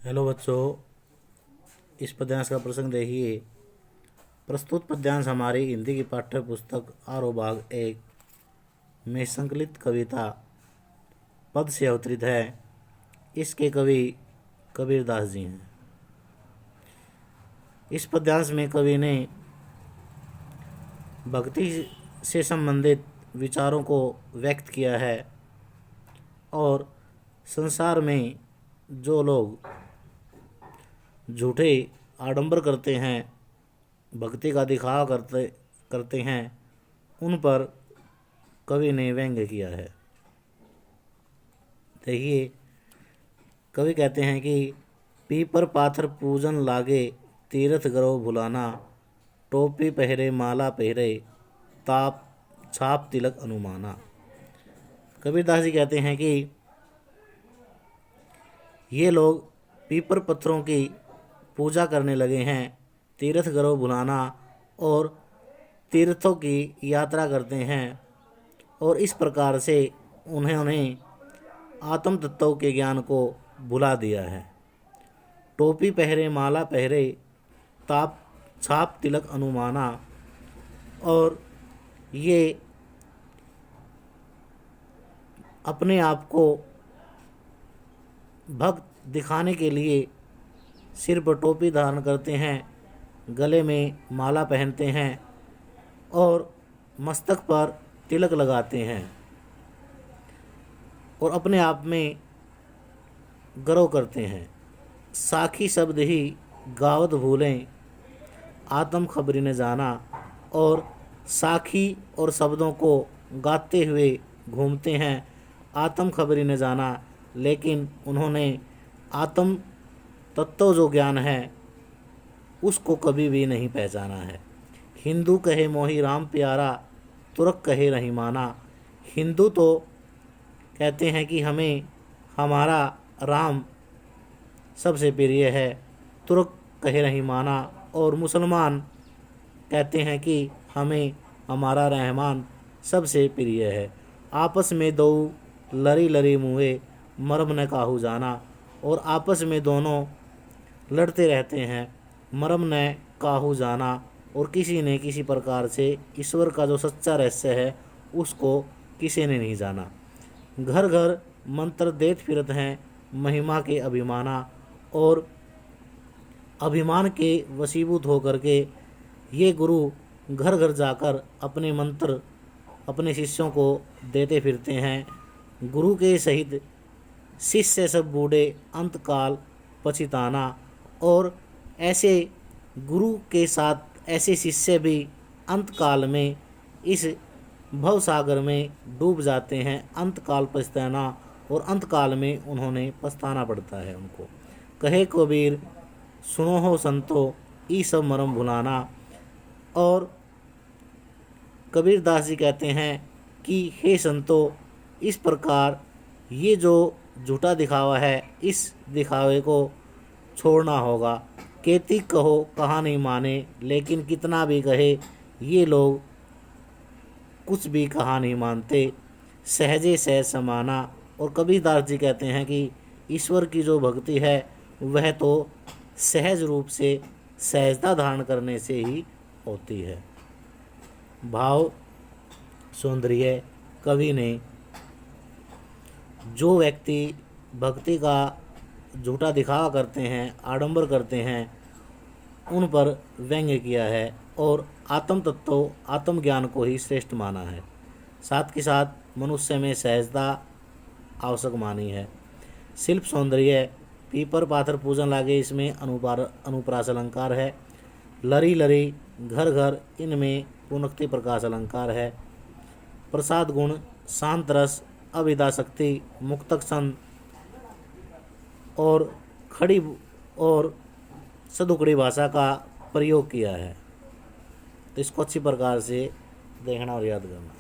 Hello बच्चों, इस पद्यांश का प्रसंग देखिए। प्रस्तुत पद्यांश हमारी हिंदी की पाठ्य पुस्तक आरो भाग 1 में संकलित कविता पद से अवतरित है। इसके कवि कबीरदास जी हैं। इस पद्यांश में कवि ने भक्ति से संबंधित विचारों को व्यक्त किया है और संसार में जो लोग झूठे आडंबर करते हैं, भक्ति का दिखावा करते हैं, उन पर कवि ने व्यंग्य किया है। देखिए, कवि कहते हैं कि पीपर पाथर पूजन लागे, तीर्थ गरो भुलाना, टोपी पहरे माला पहरे, ताप छाप तिलक अनुमाना। कबीरदास जी कहते हैं कि ये लोग पीपर पत्थरों की पूजा करने लगे हैं, तीर्थ गरो भुलाना और तीर्थों की यात्रा करते हैं, और इस प्रकार से उन्होंने आत्म तत्वों के ज्ञान को भुला दिया है। टोपी पहरे माला पहरे, ताप छाप तिलक अनुमाना, और ये अपने आप को भक्त दिखाने के लिए सिर पर टोपी धारण करते हैं, गले में माला पहनते हैं और मस्तक पर तिलक लगाते हैं और अपने आप में गर्व करते हैं। साखी शब्द ही गावत भूलें, आत्म खबरी ने जाना, और साखी और शब्दों को गाते हुए घूमते हैं, आत्म खबरी ने जाना, लेकिन उन्होंने आत्म तत्व जो ज्ञान है उसको कभी भी नहीं पहचाना है। हिंदू कहे मोही राम प्यारा, तुर्क कहे रहीमाना। हिंदू तो कहते हैं कि हमें हमारा राम सबसे प्रिय है, तुर्क कहे रहीमाना, और मुसलमान कहते हैं कि हमें हमारा रहमान सबसे प्रिय है। आपस में दो लरी लरी मुँहे, मरम न काहू जाना, और आपस में दोनों लड़ते रहते हैं, मरम न काहू जाना, और किसी ने किसी प्रकार से ईश्वर का जो सच्चा रहस्य है उसको किसी ने नहीं जाना। घर घर मंत्र देत फिरत हैं, महिमा के अभिमाना, और अभिमान के वशीभूत होकर के ये गुरु घर घर जाकर अपने मंत्र अपने शिष्यों को देते फिरते हैं। गुरु के सहित शिष्य सब बूढ़े, अंतकाल पछिताना, और ऐसे गुरु के साथ ऐसे शिष्य भी अंतकाल में इस भवसागर में डूब जाते हैं। अंतकाल पछताना, और अंतकाल में उन्होंने पछताना पड़ता है उनको। कहे कबीर सुनो हो संतो, ई सब मरम भुलाना। और कबीरदास जी कहते हैं कि हे संतो, इस प्रकार ये जो झूठा दिखावा है, इस दिखावे को छोड़ना होगा। केती कहो कहा नहीं माने, लेकिन कितना भी कहे ये लोग कुछ भी कहा नहीं मानते। सहजे सहज समाना। और कबीरदास जी कहते हैं कि ईश्वर की जो भक्ति है वह तो सहज रूप से सहजता धारण करने से ही होती है। भाव सौंदर्य। कवि ने जो व्यक्ति भक्ति का झूठा दिखावा करते हैं, आडंबर करते हैं, उन पर व्यंग्य किया है और आत्म तत्व आत्मज्ञान को ही श्रेष्ठ माना है। साथ के साथ मनुष्य में सहजता आवश्यक मानी है। शिल्प सौंदर्य। पीपर पाथर पूजन लागे, इसमें अनुप्रास अलंकार है। लरी लरी, घर घर, इनमें पूर्णोक्ति प्रकाश अलंकार है। प्रसाद गुण, शांत रस, अविदा शक्ति, मुक्तक छंद, और खड़ी और सदुकड़ी भाषा का प्रयोग किया है। तो इसको अच्छी प्रकार से देखना और याद करना।